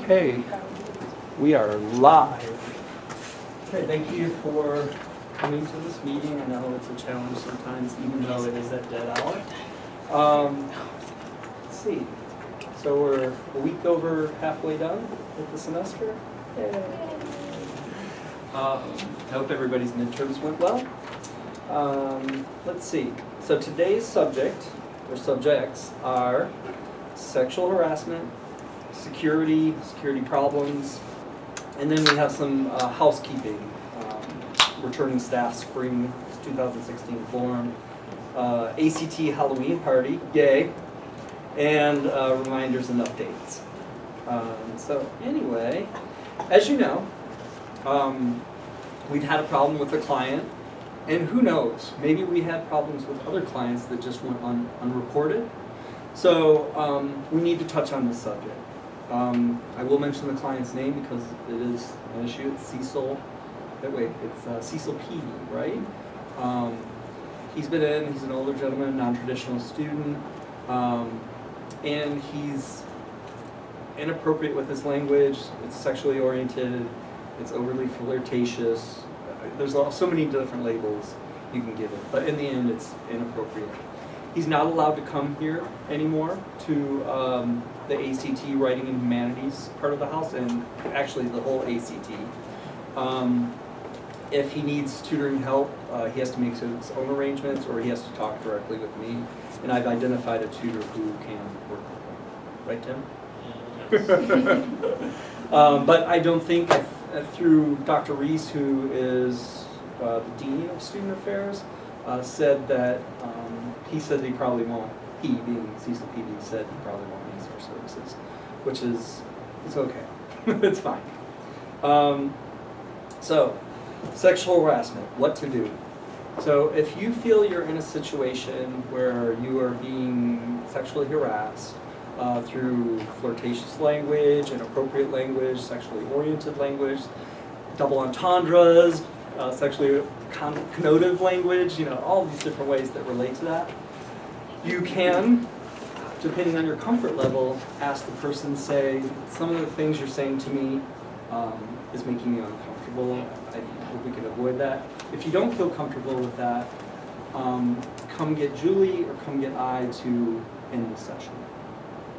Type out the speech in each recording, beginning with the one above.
Okay, we are live. Okay, thank you for coming to this meeting. I know it's a challenge sometimes, even though it is at dead hour. Let's see. So we're a week over halfway done with the semester. Yay. I hope everybody's midterms went well. Let's see. So today's subject, or subjects, are sexual harassment, security problems, and then we have some housekeeping, returning staff spring 2016 forum, ACT Halloween party, yay, and reminders and updates. So anyway, as you know, we've had a problem with a client, and who knows, maybe we had problems with other clients that just went unreported. So we need to touch on this subject. I will mention the client's name because it is an issue. It's Cecil. It's Cecil Peavy, right? He's been in. He's an older gentleman, non-traditional student, and he's inappropriate with his language. It's sexually oriented. It's overly flirtatious. There's so many different labels you can give it, but in the end, it's inappropriate. He's not allowed to come here anymore to the ACT Writing and Humanities part of the house, and actually the whole ACT. If he needs tutoring help, he has to make his own arrangements, or he has to talk directly with me, and I've identified a tutor who can work with him. Right, Tim? But I don't think, through Dr. Reese, who is the Dean of Student Affairs, said that he said he probably won't, he being Cecil Peavy said he probably won't use our services, which is, it's okay. It's fine. So, sexual harassment, what to do. So if you feel you're in a situation where you are being sexually harassed through flirtatious language, inappropriate language, sexually oriented language, double entendres, sexually connotative language, all these different ways that relate to that. You can, depending on your comfort level, ask the person, say, some of the things you're saying to me is making me uncomfortable. I hope we can avoid that. If you don't feel comfortable with that, come get Julie or come get I to end the session.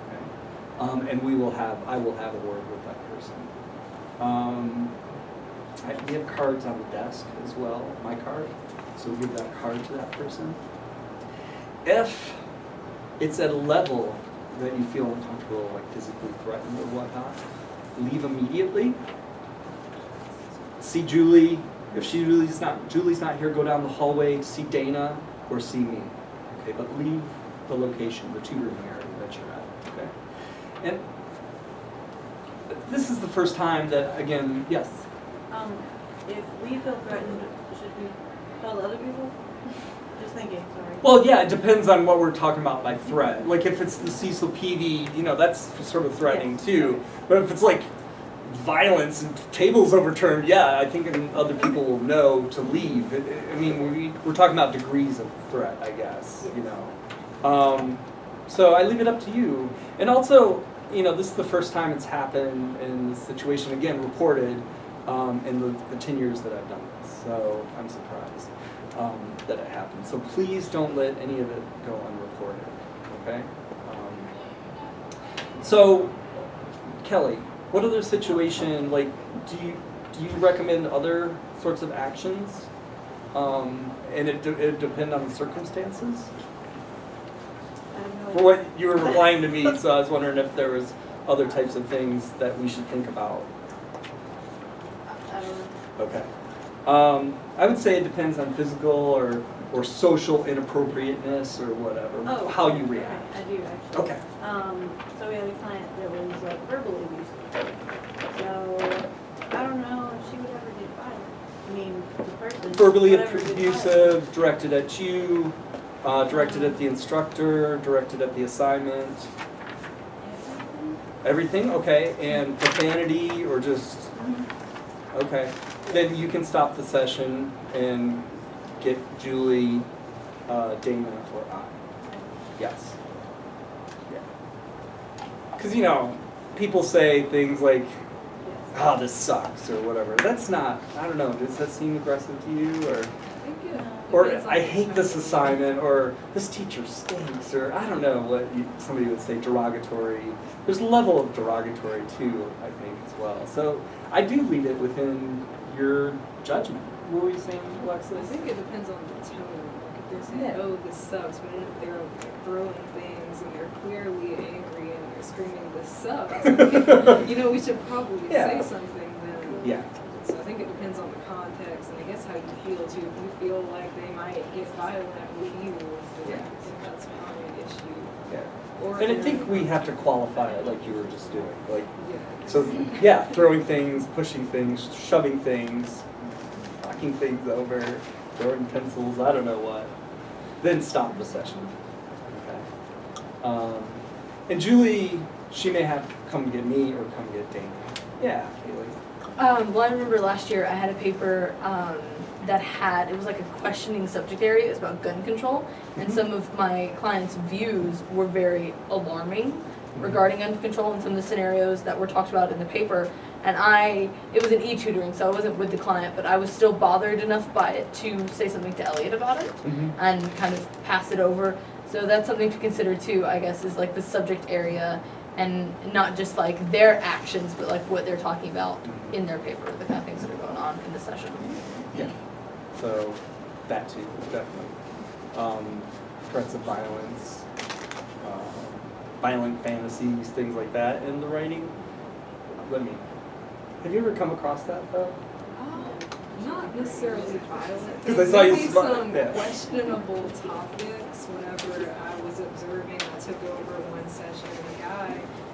Okay? And I will have a word with that person. We have cards on the desk as well, my card, so we'll give that card to that person. If it's at a level that you feel uncomfortable, like physically threatened or whatnot, leave immediately. See Julie. If Julie's not here, go down the hallway, see Dana, or see me. Okay, but leave the location, the tutoring area that you're at. Okay, and this is the first time that, again, yes. If we feel threatened, should we tell other people? Just thinking, sorry. Well, yeah, it depends on what we're talking about by threat. Like if it's the Cecil Peavy, that's sort of threatening too. But if it's like violence and tables overturned, yeah, I think other people will know to leave. I mean, we're talking about degrees of threat, I guess, So I leave it up to you. And also, this is the first time it's happened in this situation, again, reported. In the 10 years that I've done this, so I'm surprised that it happened. So please don't let any of it go unreported, okay? So, Kelly, what other situation, do you recommend other sorts of actions? And it depend on the circumstances? For what you were replying to me, so I was wondering if there was other types of things that we should think about. Okay. I would say it depends on physical or social inappropriateness or whatever, how you react. Okay, I do actually. Okay. So we had a client that was verbally abusive. So I don't know if she would ever get fired. I mean, the person. Verbally abusive, directed at you, directed at the instructor, directed at the assignment. Everything? Okay. And profanity or just. Okay. Then you can stop the session and get Julie, Dana, or I. Yes. Yeah. Because, people say things like, Yes. "Oh, this sucks" or whatever. That's not. I don't know. Does that seem aggressive to you, or I think it or depends on I the hate this time. assignment, or this teacher stinks, or I don't know what somebody would say derogatory. There's a level of derogatory too, I think, as well. So I do leave it within your judgment. What were you saying, Alexis? I think it depends on the tone. Like if they're saying, Yeah. "Oh, this sucks," but then if they're like, throwing things and they're clearly angry and they're screaming, "This sucks," you know, we should probably Yeah. say something then. Yeah. So I think it depends on the context and I guess how you feel too. If you feel like they might get violent with you, then Yeah. I think that's probably an issue. Yeah. Or And I they're- think we have to qualify it like you were just doing. Like, Yeah. so yeah, throwing things, pushing things, shoving things, knocking things over, throwing pencils, I don't know what. Then stop the session. Okay. And Julie, she may have to come get me or come get Dana. Yeah, Kaylee. Well, I remember last year I had a paper it was like a questioning subject area. It was about gun control, and Mhm. some of my clients' views were very alarming regarding gun control and some of the scenarios that were talked about in the paper. And it was an e-tutoring, so I wasn't with the client, but I was still bothered enough by it to say something to Elliot about it and kind of pass it over. So that's something to consider too, I guess, is like the subject area and not just like their actions, but like what they're talking about in their paper, the kind of things that are going on in the session. Yeah. So that too, definitely. Threats of violence, violent fantasies, things like that in the writing. Have you ever come across that though? Not necessarily violent. 'Cause I saw you Maybe smile, some yeah. questionable topics. Whenever I was observing, I took over one session, and a guy,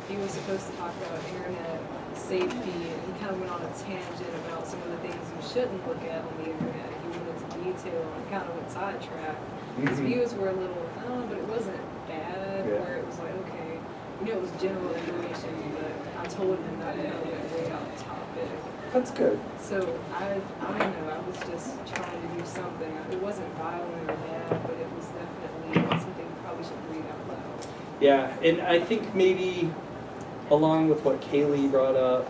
he was supposed to talk about internet safety, and he kind of went on a tangent about some of the things you shouldn't look at on the internet. He went into detail and kind of went sidetracked. His Mhm. views were a little, but it wasn't bad, Yeah. where it was like, okay, it was general information, but I told him not to kind of went way off topic. That's good. So I don't know, I was just trying to do something. It wasn't violent or bad, but it was definitely something you probably should read out loud. Yeah, and I think maybe along with what Kaylee brought up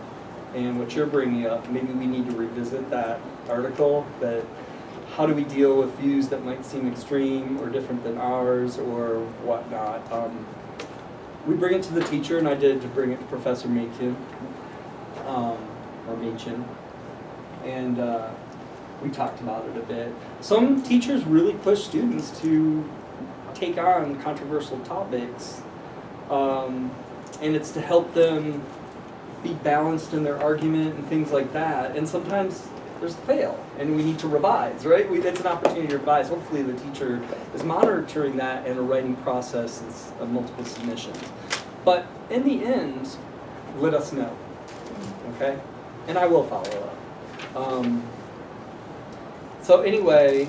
and what you're bringing up, maybe we need to revisit that article, that how do we deal with views that might seem extreme or different than ours or whatnot. We bring it to the teacher, and I did to bring it to Professor Machin, or Machin, and we talked about it a bit. Some teachers really push students to take on controversial topics, and it's to help them be balanced in their argument and things like that. And sometimes there's a fail, and we need to revise, right? It's an opportunity to revise. Hopefully the teacher is monitoring that in a writing process of multiple submissions. But in the end, let us know, okay? And I will follow up. So anyway,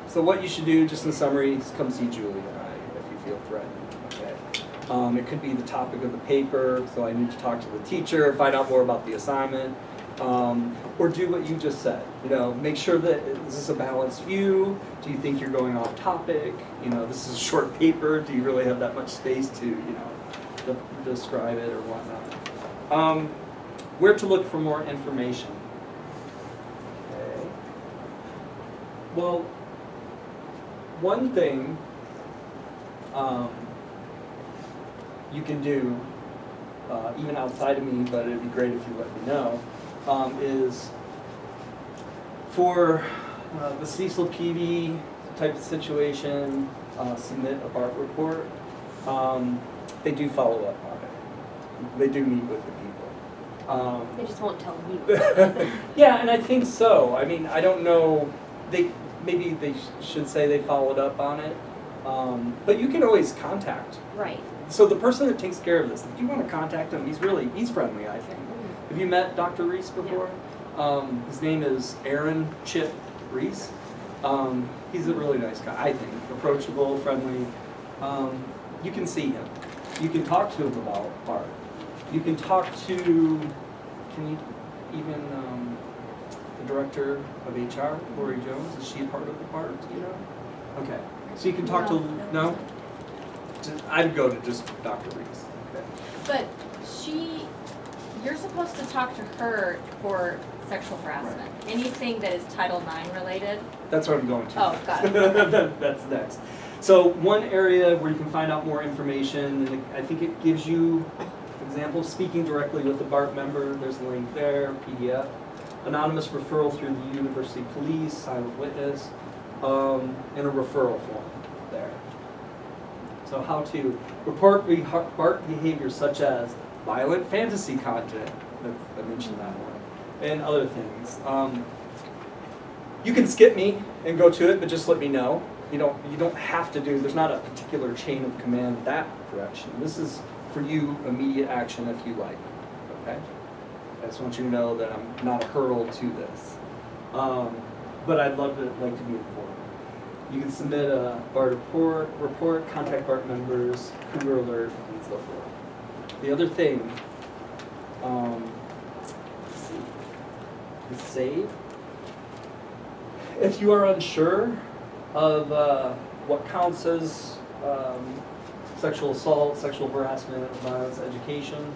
so what you should do, just in summary, is come see Julie and I if you feel threatened, okay? It could be the topic of the paper, so I need to talk to the teacher, find out more about the assignment, or do what you just said. Make sure that, is this a balanced view? Do you think you're going off topic? This is a short paper, do you really have that much space to describe it or whatnot? Where to look for more information? Okay. Well, one thing you can do, even outside of me, but it'd be great if you let me know, is for the Cecil Peavy type of situation, submit a BART report. They do follow up on it. They do meet with the people. They just won't tell you. Yeah, and I think so. I mean, I don't know. Maybe they should say they followed up on it, but you can always contact. Right. So the person that takes care of this, if you want to contact him, he's friendly, I think. Have you met Dr. Reese before? His name is Aaron Chip Reese. He's a really nice guy, I think. Approachable, friendly. You can see him. You can talk to him about art. You can talk to, the director of HR, Lori Jones, is she a part of the part, do you know? Okay, so you can talk to, no? I'd go to just Dr. Reese. Okay. But you're supposed to talk to her for sexual harassment. Anything that is Title IX related. That's what I'm going to. Oh, got it. That's next. So one area where you can find out more information, and I think it gives you examples, speaking directly with the BART member, there's a link there, PDF. Anonymous referral through the university police, silent witness, and a referral form there. So how to report BART behavior such as violent fantasy content, I mentioned that one, and other things. You can skip me and go to it, but just let me know. You don't have to do, there's not a particular chain of command that direction. This is for you immediate action if you like, okay? I just want you to know that I'm not a hurdle to this. But I'd like to be informed. You can submit a BART report, contact BART members, Cougar alert, and so forth. The other thing, let's see, is save. If you are unsure of what counts as sexual assault, sexual harassment, violence, education,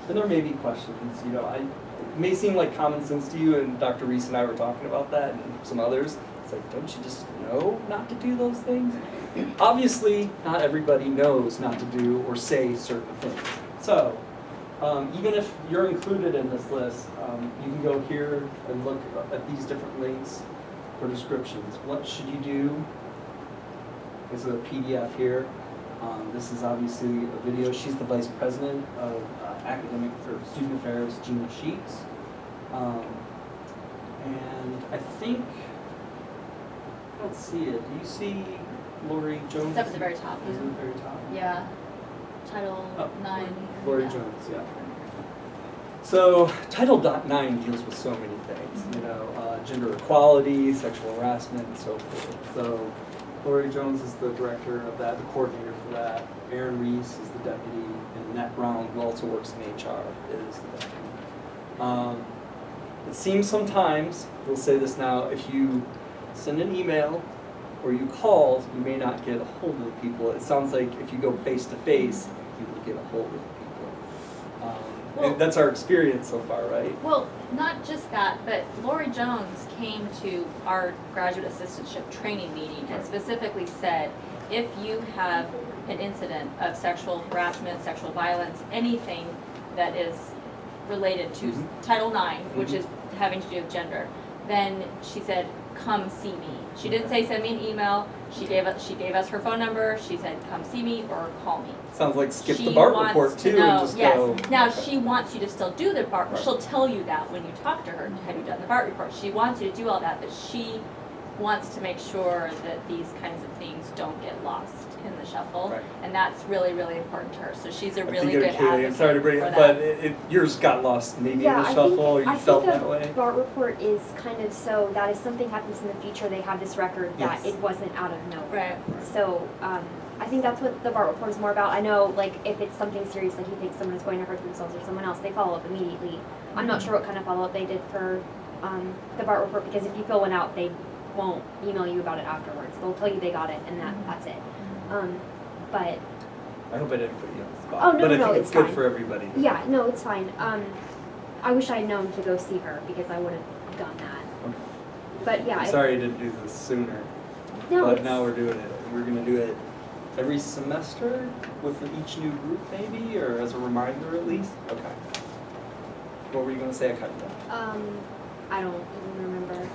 then there may be questions. It may seem like common sense to you, and Dr. Reese and I were talking about that, and some others. It's like, don't you just know not to do those things? Obviously, not everybody knows not to do or say certain things. So, even if you're included in this list, you can go here and look at these different links for descriptions. What should you do? There's a PDF here. This is obviously a video. She's the vice president of academic or student affairs, Gina Sheets. And I think, I don't see it. Do you see Lori Jones? It's up at the very top. Is it at the very top? Yeah. Title IX. Lori Jones, yeah. So Title IX deals with so many things, gender equality, sexual harassment, and so forth. So Lori Jones is the director of that, the coordinator for that. Aaron Reese is the deputy, and Annette Brown, who also works in HR, is the deputy. It seems sometimes, we'll say this now, if you send an email or you call, you may not get a hold of people. It sounds like if you go face to face, you will get a hold of people. And that's our experience so far, right? Well, not just that, but Lori Jones came to our graduate assistantship training meeting and specifically said, if you have an incident of sexual harassment, sexual violence, anything that is related to Title IX, which is having to do with gender, then she said, come see me. She didn't say send me an email. She gave us her phone number. She said, come see me or call me. Sounds like skip She the BART wants report to too know- and just yes. go. Now Okay. she wants you to still do the BART. Right. She'll tell you that when you talk to her. Have you done the BART report? She wants you to do all that, but she wants to make sure that these kinds of things don't get lost in the shuffle, Right. and that's really, really important to her. So she's a I really think good Kaylee, advocate I'm sorry to bring for it, that. but yours got lost maybe Yeah, in the I shuffle, think, or you I felt think that way? a BART report is kind of so that if something happens in the future, they have this record that Yes. it wasn't out of nowhere. Right. So I think that's what the BART report is more about. I know, like, if it's something serious, like you think someone is going to hurt themselves or someone else, they follow up immediately. I'm not sure what kind of follow-up they did for the BART report, because if you fill one out, they won't email you about it afterwards. They'll tell you they got it, and that's it. But I hope I didn't put you on the spot. Oh, no, but I no, think it's it's good fine. for everybody. yeah, no, it's fine. I wish I had known to go see her, because I would have done that. Okay. But yeah, I'm sorry I didn't do this sooner, no, but it's- now we're doing it. We're going to do it every semester with each new group maybe, or as a reminder at least? Okay. What were you going to say? I cut you off. I don't even remember.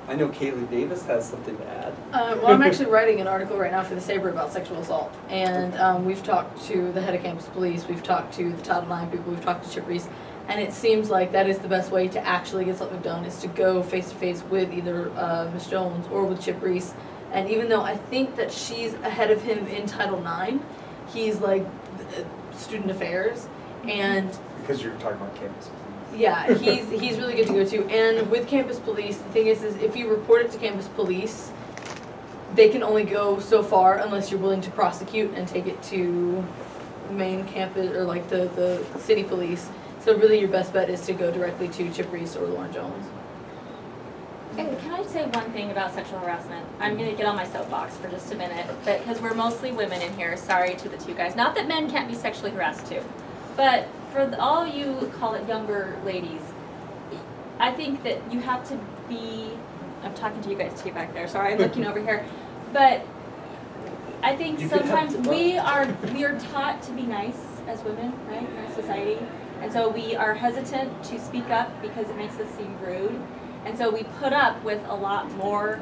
I know Kaylee Davis has something to add. Well, I'm actually writing an article right now for the Sabre about sexual assault, and we've talked to the head of campus police, we've talked to the Title IX people, we've talked to Chip Reese, and it seems like that is the best way to actually get something done, is to go face to face with either Ms. Jones or with Chip Reese. And even though I think that she's ahead of him in Title IX, he's like student affairs, and Because you're talking about campus. yeah, he's really good to go to. And with campus police, the thing is if you report it to campus police, they can only go so far unless you're willing to prosecute and take it to main campus or like the city police. So really your best bet is to go directly to Chip Reese or Lauren Jones. And can I say one thing about sexual harassment? I'm gonna get on my soapbox for just a minute, but because we're mostly women in here, sorry to the two guys. Not that men can't be sexually harassed too, but for all you call it younger ladies, I think that you have to be, I'm talking to you guys too back there, sorry, I'm looking over here, but I think You could have sometimes the- we are taught to be nice as women, right, in our society. And so we are hesitant to speak up because it makes us seem rude. And so we put up with a lot more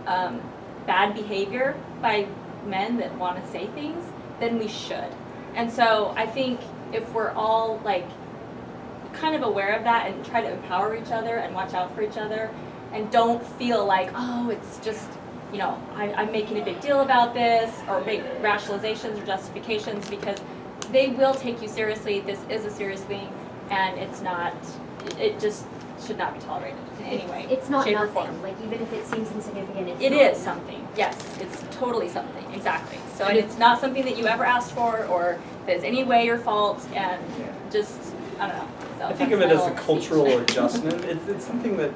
bad behavior by men that want to say things than we should. And so I think if we're all like kind of aware of that and try to empower each other and watch out for each other and don't feel like, oh, it's just, you know, I'm making a big deal about this, or make rationalizations or justifications, because they will take you seriously. This is a serious thing, and it's not, it just should not be tolerated in any way, It's not shape, or nothing, form. like even if it seems insignificant, it's It not is nothing. something, yes, it's totally something, exactly. So, and it's not something that you ever asked for, or that is any way your fault, and just, I don't know. So I think that's of it my as a little cultural speech. adjustment. It's something that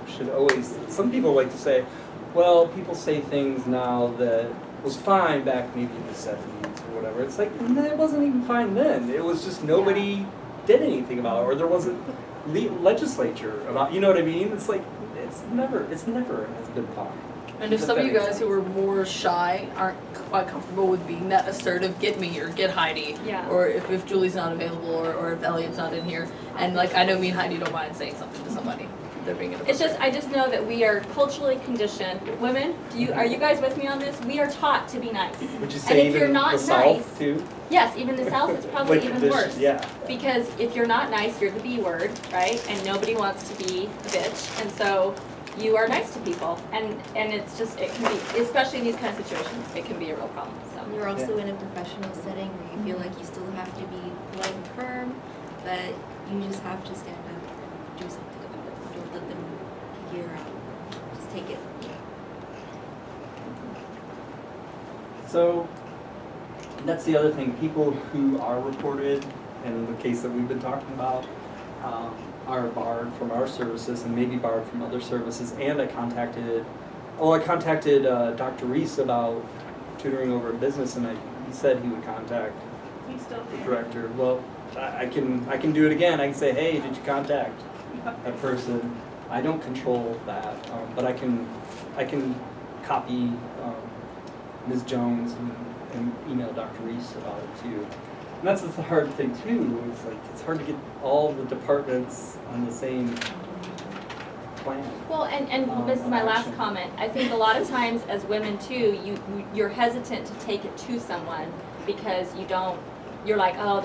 should always, some people like to say, well, people say things now that was fine back maybe in the 70s or whatever. It's like, no, it wasn't even fine then. It was just nobody did anything about it, or there wasn't legislature about, you know what I mean? It's like, it's never has been fine. And if some of you guys who are more shy aren't quite comfortable with being that assertive, get me or get Heidi, Yeah. or if Julie's not available, or if Elliot's not in here, and like I know me and Heidi don't mind saying something to somebody, they're being inappropriate. It's just, I just know that we are culturally conditioned. Women, are you guys with me on this? We are taught to be nice. Would you And say if you're even not the nice, South too? yes, even the South is probably Like even this- worse. Yeah. Because if you're not nice, you're the B word, right? And nobody wants to be a bitch. And so you are nice to people. And it's just, it can be, especially in these kind of situations, it can be a real problem, so. You're also in a professional setting where you feel like you still have to be polite and firm, but you just have to stand up and do something about it. Don't let them kick you around. Just take it. So that's the other thing. People who are reported, and in the case that we've been talking about, are barred from our services and maybe barred from other services. And I contacted Dr. Reese about tutoring over in business, and he said he would contact He's still the there. director. Well, I can do it again. I can say, hey, did you contact that person? I don't control that, but I can copy Ms. Jones and email Dr. Reese about it too. And that's the hard thing too. It's like it's hard to get all the departments on the same plan. Well, and this is my last comment. I think a lot of times as women too, you're hesitant to take it to someone because you're like, oh,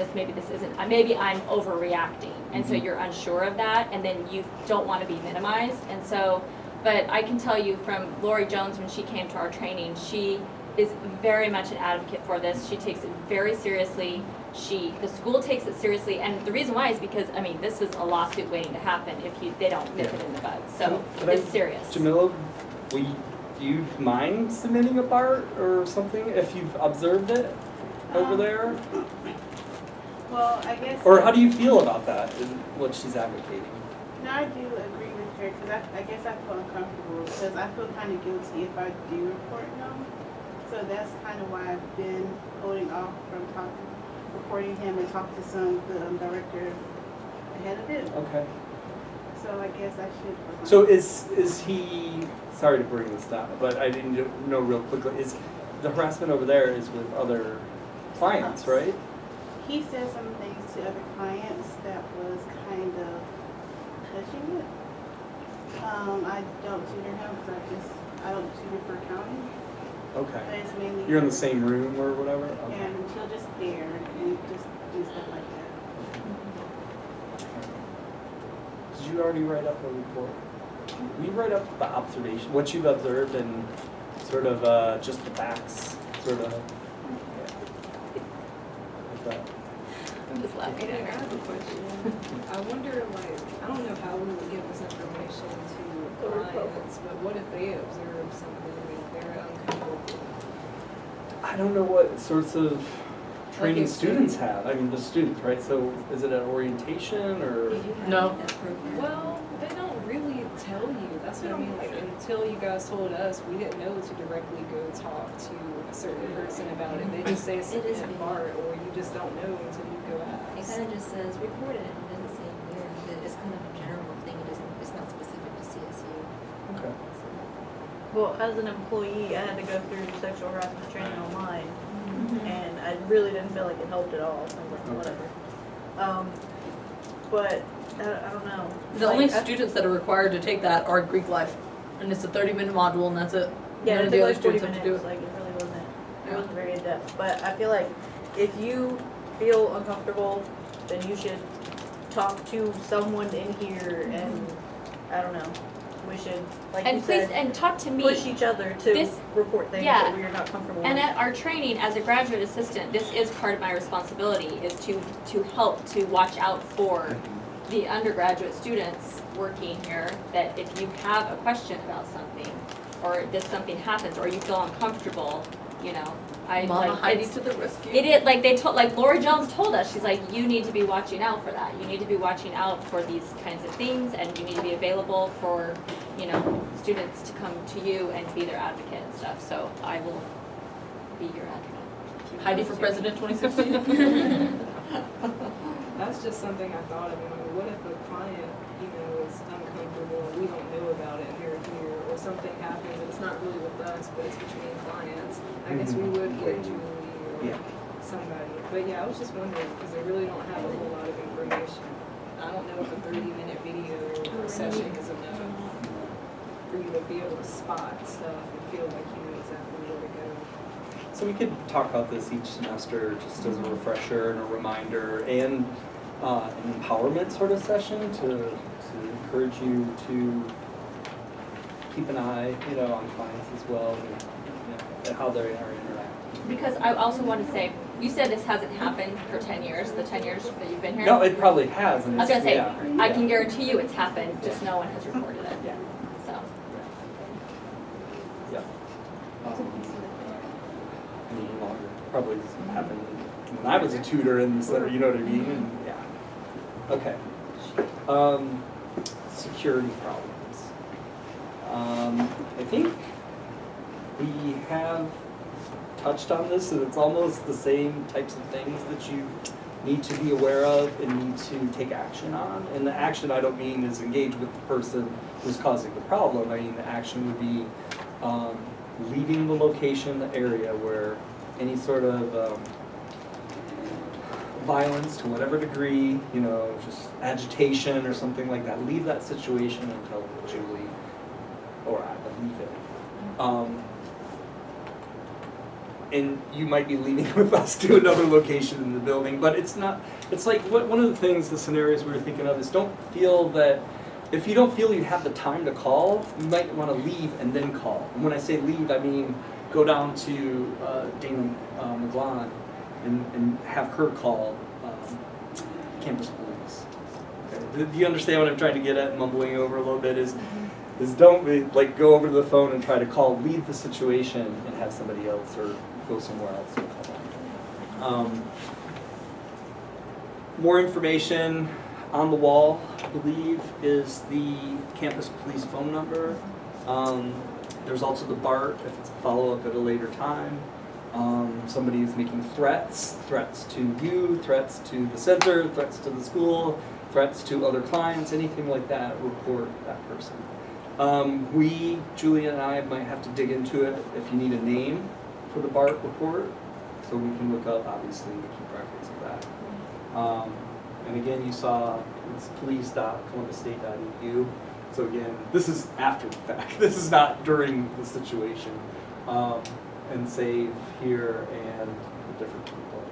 maybe I'm overreacting. And so you're unsure of that, and then you don't want to be minimized. And so, but I can tell you from Lori Jones, when she came to our training, she is very much an advocate for this. She takes it very seriously. The school takes it seriously, and the reason why is because, I mean, this is a lawsuit waiting to happen if they don't nip it in the bud. So it's serious. Jamila, do you mind submitting a BART or something if you've observed it over there? Well, I guess. Or how do you feel about that, and what she's advocating? No, I do agree with her, because I guess I feel uncomfortable, because I feel kind of guilty if I do report him. So that's kind of why I've been holding off from reporting him and talking to the director ahead of it. Okay. So I guess I should. So is he, sorry to bring this down, but I didn't know real quickly, is the harassment over there is with other clients, right? He said some things to other clients that was kind of touching it. I don't tutor him because I don't tutor for accounting. Okay. But it's mainly. You're in the same room or whatever? Okay. And she'll just stare and just do stuff like that. Did you already write up a report? Will you write up the observation, what you've observed and sort of just the facts, sort of? What's that? I'm just laughing Okay, I at her. have a question. I wonder, I don't know how we would give this information to clients, but what if they observe something that they're uncomfortable? I don't know what sorts of training if students they- have. I mean, the students, right? So is it an orientation or? Do you have No. that program? Well, they don't really tell you. That's what I mean. Like, until you guys told us, we didn't know to directly go talk to a certain person about it. They just say it's It is in weird. part, or you just don't know until you go It ask. kind of just says report it, and it doesn't say where, but it's kind of a general thing, it's not specific to CSU. Okay. So, Well, as an employee, I had to go through sexual harassment training online, Mm-hmm. and I really didn't feel like it helped at all. So I was like, Okay. whatever. But I don't know. The Like, only I- students that are required to take that are Greek life, and it's a 30-minute module, and that's it. Yeah, None it of took the other like 40 students have to do minutes. it. Like it really wasn't. It Yeah. wasn't very in depth. But I feel like if you feel uncomfortable, then you should talk to someone in here, and I don't know. We should, like you And please, said, and talk to me. push each other to This- report things yeah. that we are not comfortable And with. at our training as a graduate assistant, this is part of my responsibility, is to help to watch out for the undergraduate students working here, that if you have a question about something, or if something happens, or you feel uncomfortable, you know, Mama Heidi it's- to the rescue. It is, like they told, like Lori Jones told us, she's like, you need to be watching out for that. You need to be watching out for these kinds of things, and you need to be available for, you know, students to come to you and be their advocate and stuff. So I will be your advocate. Heidi for president 2016. That's just something I thought of. Like, what if a client, you know, is uncomfortable and we don't know about it and they're here, or something happens and it's not really with us, but it's between clients. I guess we would get Julie or Yeah. somebody. But yeah, I was just wondering because they really don't have a whole lot of information. I don't know if a 30-minute video session is enough for you to be able to spot stuff and feel like you know exactly where to go. So we could talk about this each semester just as a refresher and a reminder, and an empowerment sort of session to encourage you to keep an eye, you know, on clients as well, and you know, how they are interacting. Because I also want to say, you said this hasn't happened for 10 years, the 10 years that you've been here? No, it probably has. And I was gonna say, yeah, I yeah. can guarantee you it's happened, just no one has reported it. Yeah. So, Yeah. Any longer. Probably happened when I was a tutor in the center, you know what I mean? And, yeah. Okay. Security problems. I think we have touched on this, and it's almost the same types of things that you need to be aware of and need to take action on. And the action I don't mean is engage with the person who's causing the problem. I mean the action would be leaving the location, the area where any sort of violence to whatever degree, you know, just agitation or something like that. Leave that situation and tell Julie or I, but leave it. And you might be leaving with us to another location in the building, but it's not, it's like, one of the things, the scenarios we were thinking of is don't feel that, if you don't feel you have the time to call, you might want to leave and then call. And when I say leave, I mean go down to Dana McGlon and have her call campus police. Okay. Do you understand what I'm trying to get at, mumbling over a little bit, is don't like go over to the phone and try to call, leave the situation and have somebody else or go somewhere else to call. More information on the wall, I believe, is the campus police phone number. There's also the BART if it's a follow-up at a later time. Somebody is making threats to you, threats to the center, threats to the school, threats to other clients, anything like that, report that person. Julia and I might have to dig into it if you need a name for the BART report, so we can look up, obviously, to keep records of that. And again, you saw it's police.columbusState.edu. So again, this is after the fact. This is not during the situation. And save here and the different people.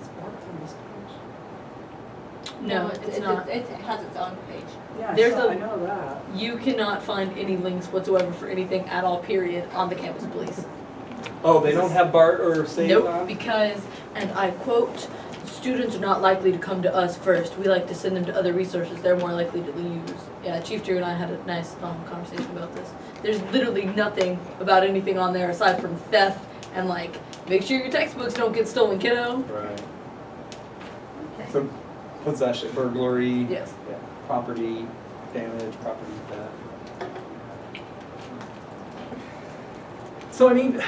Is BART on this page? No, it's not. It has its own page. Yeah, There's I a- know that. You cannot find any links whatsoever for anything at all, period, on the campus police. Oh, they don't have BART or save Nope, on? because, and I quote, students are not likely to come to us first. We like to send them to other resources they're more likely to use. Yeah, Chief Drew and I had a nice long conversation about this. There's literally nothing about anything on there aside from theft and like, make sure your textbooks don't get stolen, kiddo. Right. So possession, burglary, Yes. yeah, property, damage, property theft. So I mean,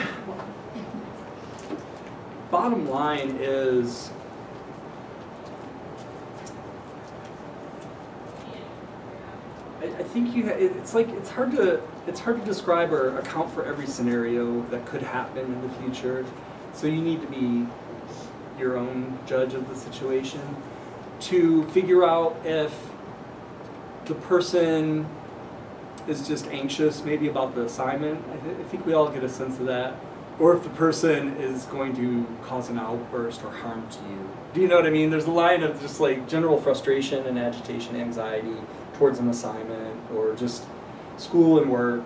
bottom line is, I think it's like it's hard to describe or account for every scenario that could happen in the future. So you need to be your own judge of the situation to figure out if the person is just anxious maybe about the assignment. I think we all get a sense of that. Or if the person is going to cause an outburst or harm to you. Do you know what I mean? There's a line of just like general frustration and agitation, anxiety towards an assignment, or just school and work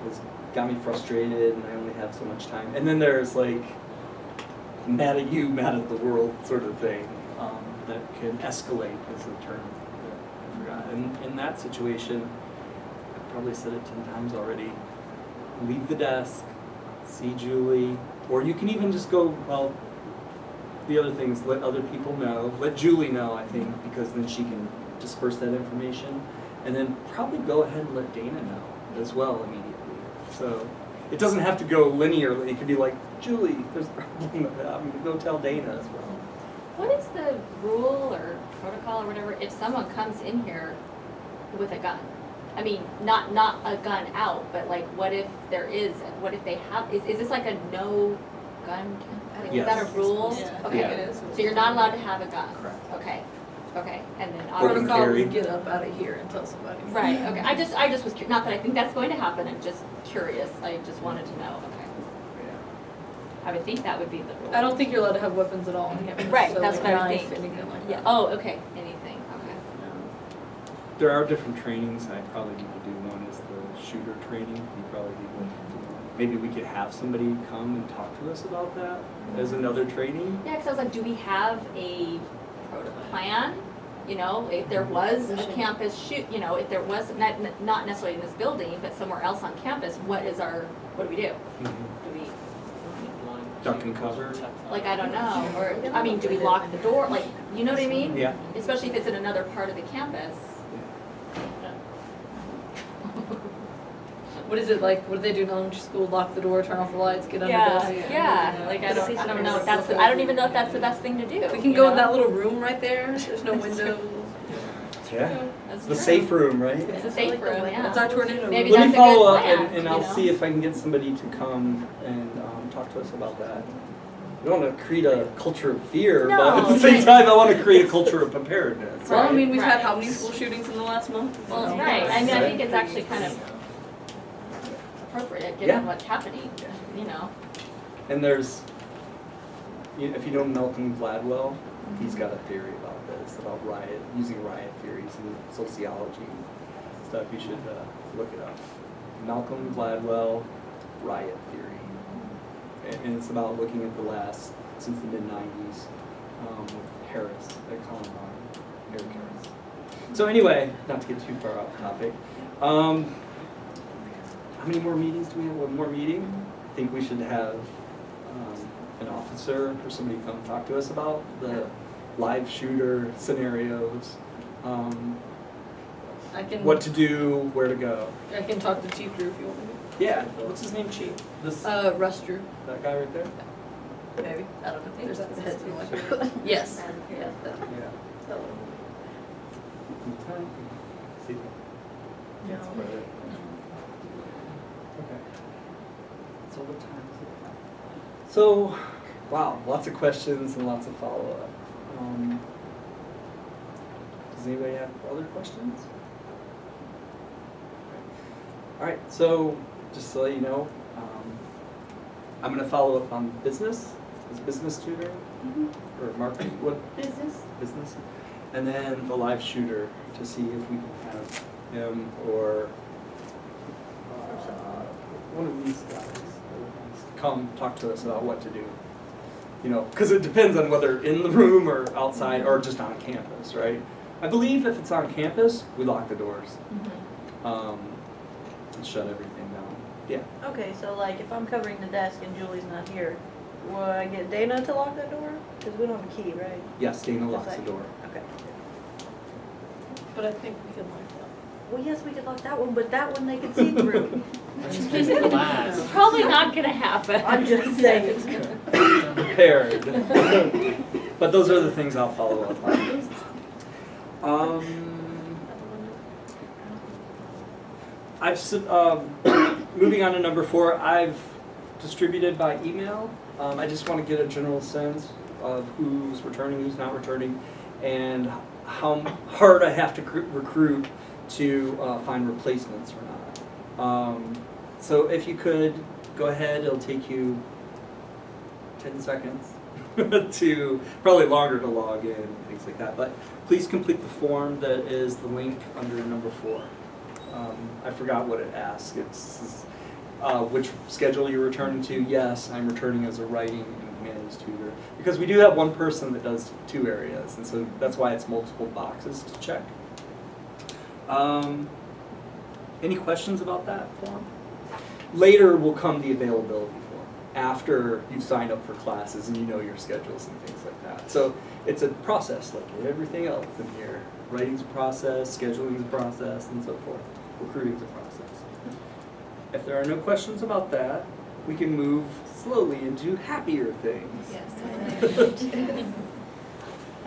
has got me frustrated and I only have so much time. And then there's like mad at you, mad at the world sort of thing that can escalate, is a term that I forgot. And in that situation, I've probably said it 10 times already, leave the desk, see Julie, or you can even just go, well, the other thing is let other people know, let Julie know, I think, because then she can disperse that information, and then probably go ahead and let Dana know as well immediately. So it doesn't have to go linearly, it could be like, Julie, there's a problem, I'm gonna go tell Dana as well. What is the rule or protocol or whatever if someone comes in here with a gun? I mean, not a gun out, but like, what if they have? Is this like a no gun? Like, Yes. Is that a rule? Yeah. Okay. Yeah. It is. So you're not allowed to have a gun. Correct. Okay. Okay. And then Open obviously. carry. Get up out of here and tell somebody. Right. Okay. I just was not that I think that's going to happen. I'm just curious. I just wanted to know. Okay. I would think that would be the rule. I don't think you're allowed to have weapons at all on campus. Right, so that's like what I would knife, think. anything like Yeah. that. Oh. Okay. Anything. Okay. There are different trainings. I probably need to do one is the shooter training. You probably need one. Maybe we could have somebody come and talk to us about that as another training. Yeah, because I was like, do we have a plan? You know, if there was a campus shoot, you know, if there was not necessarily in this building, but somewhere else on campus, what do we do? Do we, Duck and cover. like, I don't know, or, I mean, do we lock the door? Like, you know what I mean? Yeah. Especially if it's in another part of the campus. What is it like? What do they do in elementary school? Lock the door, turn off the lights, get under Yeah, desk? yeah, like, I don't know if that's, I don't even know if that's the best thing to do. We can you go in know? that little room right there. There's no windows. Yeah. That's The true. safe room, right? It's a safe room, yeah. That's our tornado Maybe room. Let me that's a good follow up plan, and you I'll know? see if I can get somebody to come and talk to us about that. I don't want to create a culture of fear, but at the No, same right. time, I want to create a culture of preparedness. Well, I right? mean, we've had Right. how many school shootings in the last month? Well, So- right, I mean, I Right. think it's actually kind of appropriate, Yeah. given what's happening, you know? And there's, if you know Malcolm Gladwell, he's got a theory about this, about using riot theories in sociology and stuff. You should look it up. Malcolm Gladwell, riot theory. And it's about looking at the last, since the mid-90s, with Harris, at Columbine, Eric Harris. So anyway, not to get too far off topic, how many more meetings do we have? One more meeting? I think we should have an officer or somebody come talk to us about the live shooter scenarios, I can. what to do, where to go. I can talk to Chief Drew if you want me Yeah, what's his name, Chief? This, to. Russ Drew, that guy right there? maybe. I don't know. There's that's the heads his in the name. way. Yes. Yeah. Yeah. that one. See? That's about it. Okay. So what time is it? So, wow, lots of questions and lots of follow-up. Does anybody have other questions? All right, so just to let you know, I'm going to follow up on business. Is business tutoring or marketing? What? Business. And then the live shooter to see if we can have him or one of these guys come talk to us about what to do. You know, because it depends on whether in the room or outside or just on campus, right? I believe if it's on campus, we lock the doors and shut everything down. Yeah. Okay, so like if I'm covering the desk and Julie's not here, will I get Dana to lock that door? Because we don't have a key, right? Yes, Dana locks the like- door. Okay. But I think we can lock that. well, yes, we could lock that one, but that one they could see through. It's probably not gonna happen. I'm just saying. Prepared. But those are the things I'll follow up on. Moving on to number 4, I've distributed by email. I just want to get a general sense of who's returning, who's not returning, and how hard I have to recruit to find replacements or not. So if you could go ahead, it'll take you 10 seconds to, probably longer to log in, things like that. But please complete the form that is the link under number 4. I forgot what it asks. It's which schedule you're returning to. Yes, I'm returning as a writing and humanities tutor. Because we do have one person that does 2 areas, and so that's why it's multiple boxes to check. Any questions about that form? Later will come the availability form, after you've signed up for classes and you know your schedules and things like that. So it's a process like everything else in here. Writing's a process, scheduling's a process, and so forth. Recruiting's a process. If there are no questions about that, we can move slowly into happier things. Yes,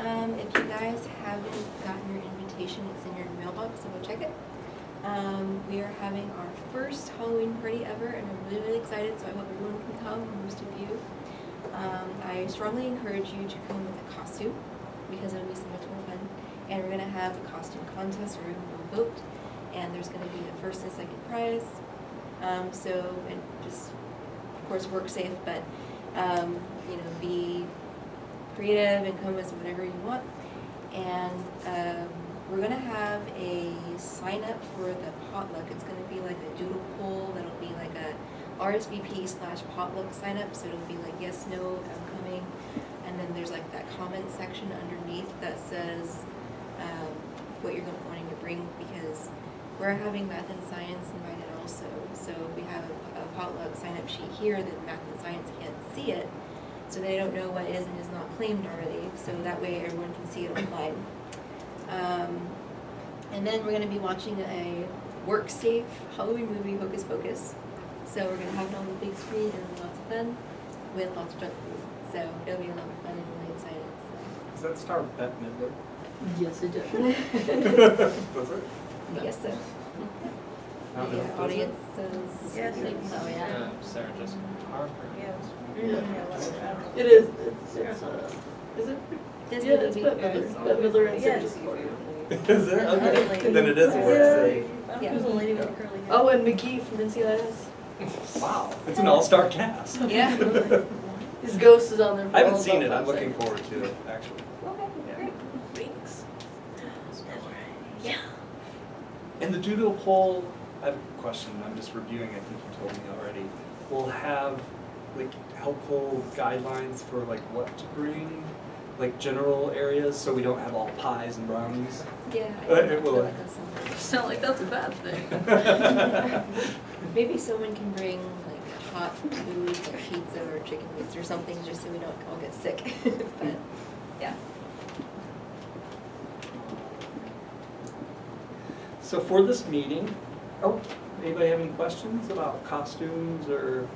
if you guys haven't gotten your invitation, it's in your mailbox, so go check it. We are having our first Halloween party ever, and I'm really, really excited, so I hope everyone can come, most of you. I strongly encourage you to come with a costume, because it'll be so much more fun. And we're gonna have a costume contest where everyone will vote, and there's gonna be a first and second prize. And just, of course, work safe, but, be creative and come with whatever you want. And we're gonna have a sign up for the potluck. It's gonna be like a doodle poll that'll be like a RSVP/potluck sign up. So it'll be like yes, no, I'm coming. And then there's like that comment section underneath that says what you're wanting to bring, because we're having math and science invited also. So we have a potluck sign up sheet here that math and science can't see it. So they don't know what is and is not claimed already. So that way everyone can see it online. And then we're going to be watching a work-safe Halloween movie, Hocus Pocus. So we're going to have it on the big screen, and it'll be lots of fun with lots of junk food. So it'll be a lot of fun and really excited. Does that star Bette Midler? Yes, it does. Does it? Yes, so. I don't know. The Does audience says. Yes. Oh, yeah. Sarah Jessica Parker. It is. It's is it? Disney Yeah, it's movie. Bette Midler and Sarah Yes. Jessica Parker. Is it? Okay. Definitely. Then it is work safe. Yeah. Who's the lady with the curly hair? Oh, and McGee from NCIS. Wow. It's an all-star cast. Yeah. His ghost is on there. For I haven't all seen it. about I'm that. looking forward to it, actually. Okay, Yeah. great. Thanks. Yeah. And the doodle poll, I have a question. I'm just reviewing. I think you told me already. We'll have like helpful guidelines for like what to bring, like general areas, so we don't have all pies and brownies. Yeah. It will. Like that somewhere. Sound like that's a bad thing. Maybe someone can bring like hot food, like pizza or chicken wings or something, just so we don't all get sick. But yeah. So for this meeting, anybody have any questions about costumes or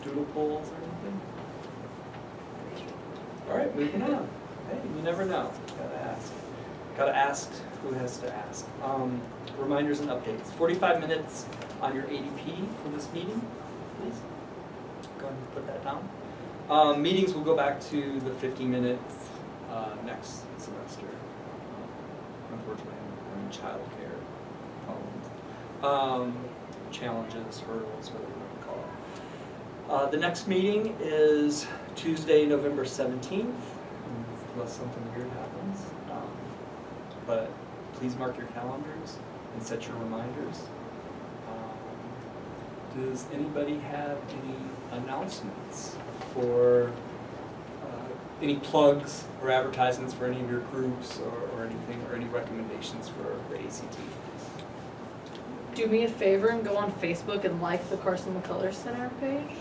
doodle polls or anything? All right, moving on. Hey, you never know. Gotta ask who has to ask. Reminders and updates. 45 minutes on your ADP for this meeting, please. Go ahead and put that down. Meetings will go back to the 50 minutes next semester. Unfortunately, I'm in childcare problems. Challenges, hurdles, whatever you want to call it. The next meeting is Tuesday, November 17th, unless something weird happens. But please mark your calendars and set your reminders. Does anybody have any announcements for any plugs or advertisements for any of your groups or anything, or any recommendations for the ACT? Do me a favor and go on Facebook and like the Carson McCullers Center page.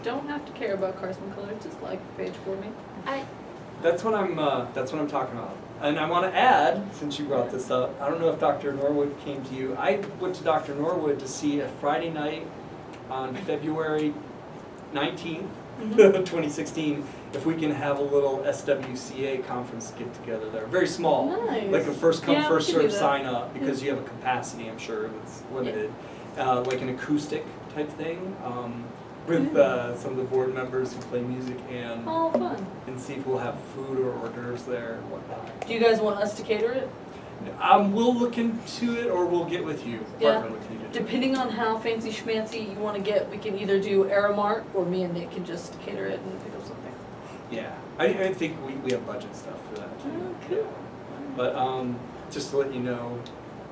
Don't have to care about Carson McCullers, just like the page for me. That's what I'm talking about. And I want to add, since you brought this up, I don't know if Dr. Norwood came to you. I went to Dr. Norwood to see a Friday night on February 19th, 2016, if we can have a little SWCA conference get together there. Very small. Nice. Like a first come, Yeah, first we could do serve that. sign up because you have a capacity, I'm sure, that's limited. Like an acoustic type thing with some of the board members who play music and Oh, fun. see if we'll have food or hors d'oeuvres there and whatnot. Do you guys want us to cater it? We'll look into it or we'll get with you. Yeah. Partner with you to do it. Depending on how fancy schmancy you want to get, we can either do Aramark or me and Nick can just cater it and pick up something. Yeah, I think we have budget stuff for that too. Oh, cool. Yeah. But just to let you know,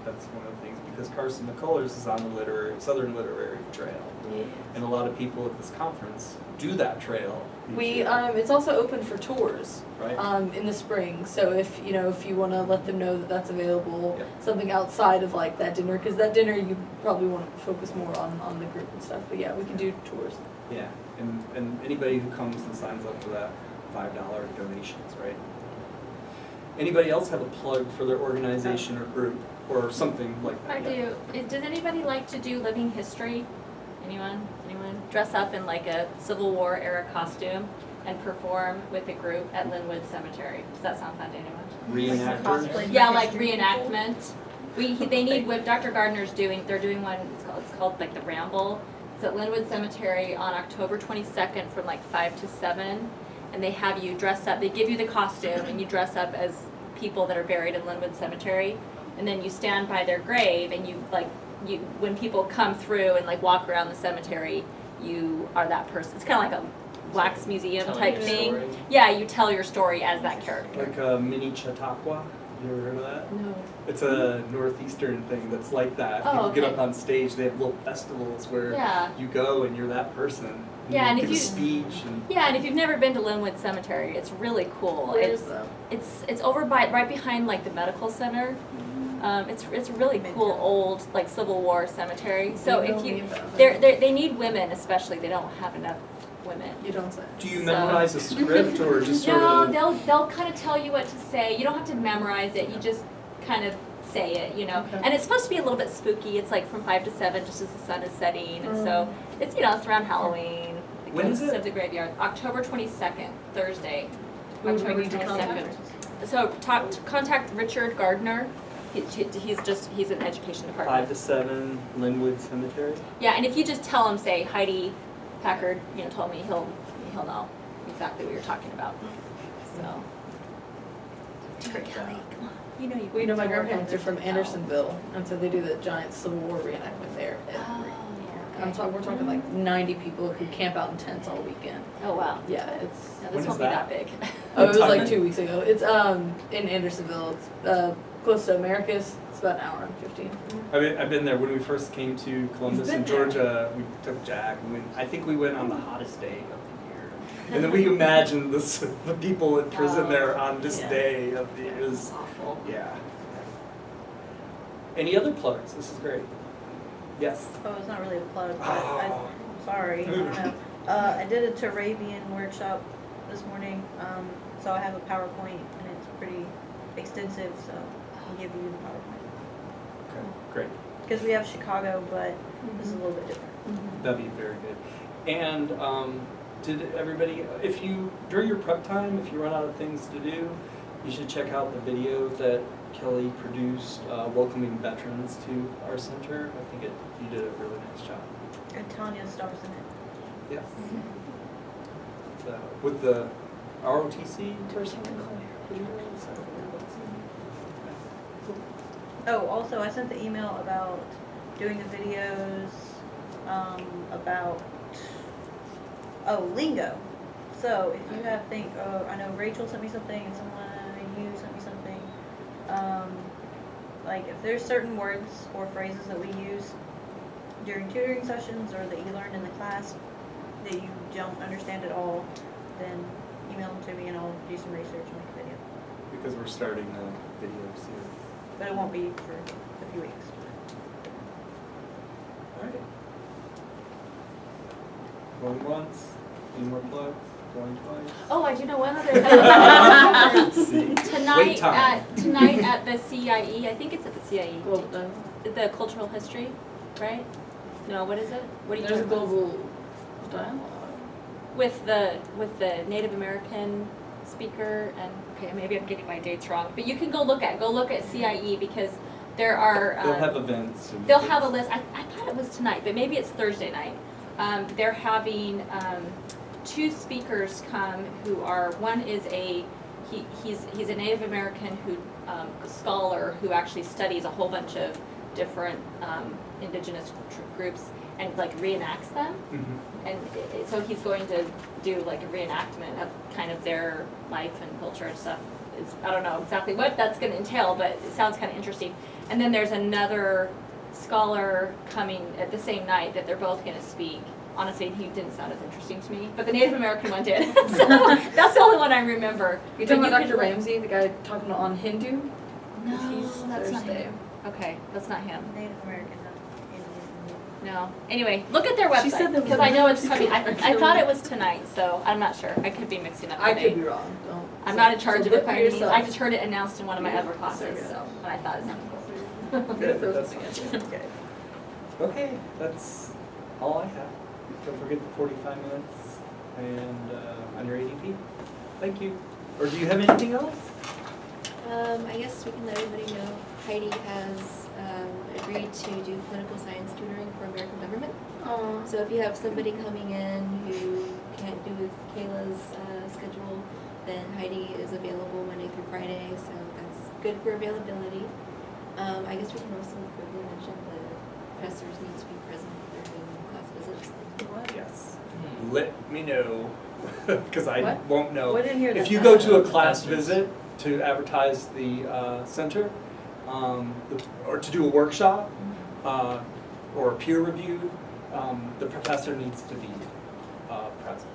that's one of the things, because Carson McCullers is on the Southern Literary Trail. And a lot of people at this conference do that trail. each We year, it's also open for tours right? in the spring. So if you want to let them know that that's available, Yeah. something outside of like that dinner, because that dinner you probably want to focus more on the group and stuff. But yeah, we can do tours. Yeah, and anybody who comes and signs up for that $5 donations, right? Anybody else have a plug for their organization or group or something like that? I do. Does anybody like to do living history? Anyone? Dress up in like a Civil War era costume and perform with a group at Linwood Cemetery. Does that sound fun to anyone? Reenactors? Cosplay. Yeah, like reenactment. They need what Dr. Gardner's doing. They're doing one. It's called like the Ramble. It's at Linwood Cemetery on October 22nd from like 5 to 7, and they have you dress up. They give you the costume and you dress up as people that are buried in Linwood Cemetery, and then you stand by their grave and when people come through and like walk around the cemetery, you are that person. It's kind of like a wax museum type thing. Story. Yeah, you tell your story as that character. Like a mini Chautauqua? You ever heard of that? No. It's a northeastern thing that's like that. Oh, People get okay. up on stage, they have little festivals where Yeah. you go and you're that person. Yeah, and give if a you- speech and Yeah, and if you've never been to Linwood Cemetery, it's really cool. Where is that? It's over right behind like the medical center. It's a really cool old like Civil War cemetery. So if you they need women especially. They don't have enough women. You don't say. do you So- memorize a script or just sort No, of? they'll kind of tell you what to say. You don't have to memorize it. You just kind of say it, you know. Okay. And it's supposed to be a little bit spooky. It's like from 5 to 7, just as the sun is setting, and so it's it's around Halloween. The When is ghosts it? of the graveyard, October 22nd, Thursday. Who would we October need to 22nd. contact? So contact Richard Gardner. He's in education 5 department. to 7, Linwood Cemetery. Yeah, and if you just tell him, say Heidi Packard, told me, he'll know exactly what you're talking about. So. Dear Kelly, come on. You Well, my can work on grandparents are from Richard. Andersonville, and so they do the giant Civil War reenactment there every we're talking like 90 people who camp out in tents all weekend. Oh wow. Yeah, it's No, When this is won't be that? that big. it was What like time? 2 weeks ago. It's in Andersonville. It's close to Americus. It's about an hour and 15. I've been there when we first came to Columbus been in Georgia. We took Jack. I think we went on the hottest day of the year, and then we imagined the people in prison there on this Yeah. day of the. It was Awful. yeah. Any other plugs? This is great. Yes. Oh, it's not really a plug, but Oh. I'm sorry. I don't know. I did a Turabian workshop this morning, so I have a PowerPoint and it's pretty extensive, so I'll give you the PowerPoint. Okay. Great. Because we have Chicago, but this is a little bit different. That'd be very good. And did everybody, if you, during your prep time, if you run out of things to do, you should check out the video that Kelly produced welcoming veterans to our center. I think you did a really nice job. And Tanya stars in it. Yes. So, with the ROTC person? Did you really say that? Oh, also, I sent the email about doing the videos about lingo. So if you have I know Rachel sent me something and you sent me something. Like if there's certain words or phrases that we use during tutoring sessions or that you learned in the class that you don't understand at all, then email them to me and I'll do some research and make a video. Because we're starting a video series. But it won't be for a few weeks. Alright. Going once. Any more plugs? Going twice. Oh, I do know one other thing. See. Wait Tonight time. at the CIE, I think it's at the CIE, Global dialogue. the cultural history, right? No, what is it? What are you There's a talking about? global dialogue. With the Native American speaker, and okay, maybe I'm getting my dates wrong, but you can go look at CIE because there are They'll have events. And they'll have a list. I thought it was tonight, but maybe it's Thursday night. They're having two speakers come who are, one is he's a Native American who scholar who actually studies a whole bunch of different indigenous groups and like reenacts them. Mhm. And so he's going to do like a reenactment of kind of their life and culture and stuff. I don't know exactly what that's going to entail, but it sounds kind of interesting. And then there's another scholar coming at the same night that they're both going to speak. Honestly, he didn't sound as interesting to me, but the Native American one did. So that's the only one I remember. You But talking about could Dr. look- Ramsey, the guy talking on Hindu? No, He's that's not Thursday. him. Okay, that's not him. Native American, not Indian. No. Anyway, look at their She said website there was because a- I know it's coming. I thought it was tonight, so I'm not sure. I could be mixing up the I date. could be wrong. Don't. I'm not in charge so of it look by for any means. yourself. I just heard it announced in one of my Yeah, other classes, so, so and I thought it sounded cool. Good, Throw that's something at you. okay. Okay, that's all I have. Don't forget the 45 minutes and on your ADP. Thank you. Or do you have anything else? I guess we can let everybody know Heidi has agreed to do political science tutoring for American government. Aw. So if you have somebody coming in who can't do with Kayla's schedule, then Heidi is available Monday through Friday, so that's good for availability. I guess we can also quickly mention the professors need to be present if they're doing class visits. Yes. Let me know, because I What? won't know. I didn't hear If that. you go to a class visit to advertise the center, or to do a workshop, or a peer review, the professor needs to be present.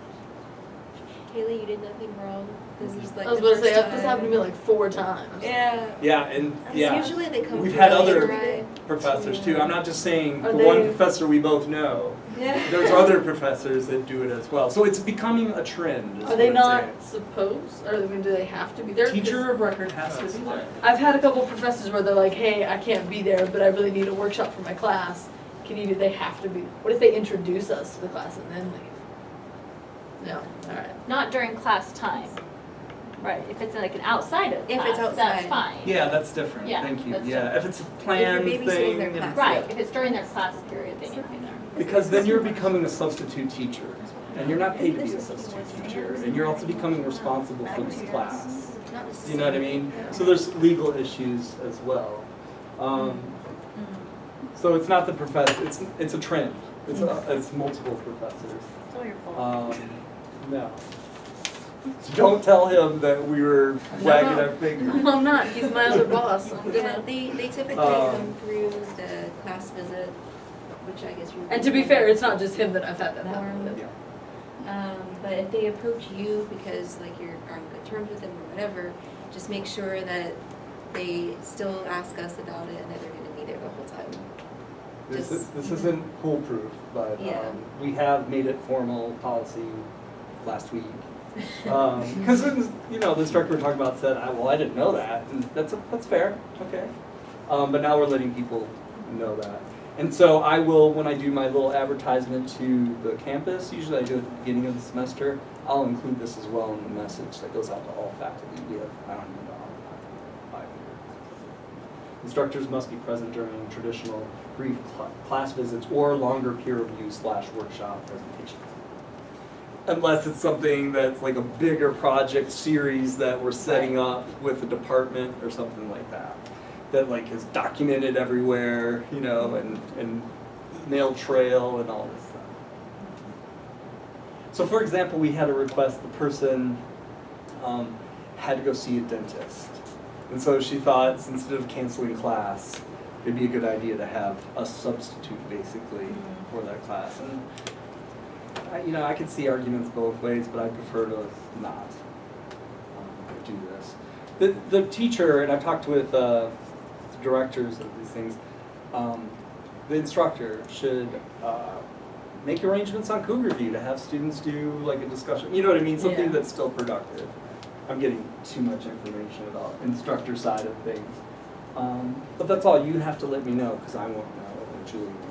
Kayla, you did nothing wrong. This is like I was the about to say, first this happened to me like 4 times. Yeah. Yeah, and yeah. Usually they come We've through had like other right. professors too. I'm not just saying Are the one they- professor we both know. Yeah. There's other professors that do it as well. So it's becoming a trend. is Are they what I'm not saying. supposed, or I mean, do they have to be there? 'Cause Teacher of record has to be there. I've had a couple professors where they're like, hey, I can't be there, but I really need a workshop for my class. Can you do, they have to be, what if they introduce us to the class and then leave? No, alright. Not during class time. Right. If it's like an outside of If class, it's that's outside. fine. Yeah, that's different. Yeah, Thank you. that's Yeah, if it's a planned babysitting thing. their and- class. Right. If it's during their class period, they need to be there. Because then you're becoming a substitute teacher, and you're not paid to be a substitute teacher, and you're also becoming responsible for this class. Not Do you know what I mean? So there's legal issues as well. So it's not the professor. It's a trend. It's multiple professors. It's all your fault. No. So don't tell him that we were wagging our finger. No, I'm not, he's my other boss, I'm Yeah, gonna. they typically Um, come through the class visit, which I guess you. And to be fair, it's not just him that I've had that happen with. Yeah. But if they approach you because like you're on good terms with them or whatever, just make sure that they still ask us about it and that they're gonna be there the whole time. This isn't foolproof, but Yeah. we have made it formal policy last week. Because you know, the instructor we're talking about said, well, I didn't know that, and that's fair, okay. But now we're letting people know that. And so I will, when I do my little advertisement to the campus, usually I do it at the beginning of the semester, I'll include this as well in the message that goes out to all faculty. We have, I don't even know how many, 500. Instructors must be present during traditional brief class visits or longer peer review / workshop presentations. Unless it's something that's like a bigger project series that we're setting up with the department or something like that. That like is documented everywhere, you know, and email trail and all this stuff. So for example, we had a request, the person had to go see a dentist. And so she thought, instead of canceling class, it'd be a good idea to have a substitute basically for that class. And I could see arguments both ways, but I prefer to not do this. The teacher, and I've talked with directors of these things, the instructor should make arrangements on Cougar View to have students do like a discussion, you know what I mean, something Yeah. that's still productive. I'm getting too much information about instructor side of things. But that's all, you have to let me know, because I won't know, and Julie won't know.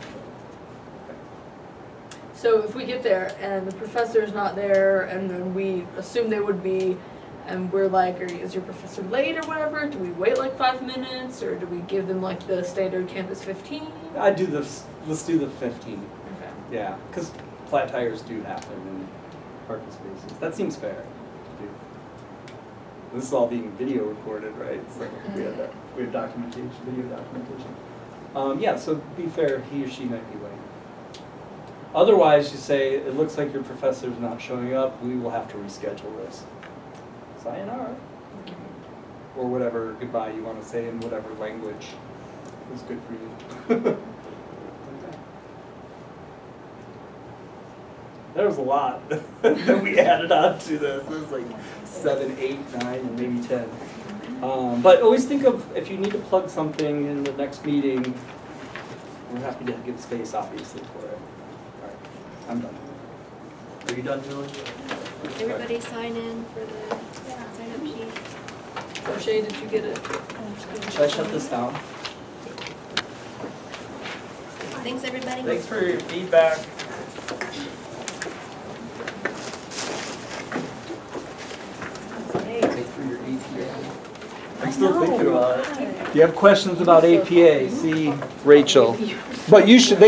So if we get there and the professor's not there and then we assume they would be and we're like, is your professor late or whatever, do we wait like 5 minutes or do we give them like the standard campus 15? I do this, let's do the 15, Okay. yeah, because flat tires do happen in parking spaces. That seems fair to do. This is all being video recorded, right? So we have documentation, video documentation. Yeah, so be fair, he or she might be late. Otherwise, you say, it looks like your professor's not showing up, we will have to reschedule this. Sayonara. Or whatever goodbye you want to say in whatever language is good for you. There was a lot that we added on to this. It was like 7, 8, 9, and maybe 10. But always think of, if you need to plug something in the next meeting, we're happy to give space, obviously, for it. All right, I'm done. Are you done, Julie? Everybody sign in for the sign-up sheet. So Shay, did you get it? Should I shut this down? Thanks, everybody. Thanks for your feedback. Thanks for your APA. I'm still thinking about it. If you have questions about APA, see Rachel. But you should,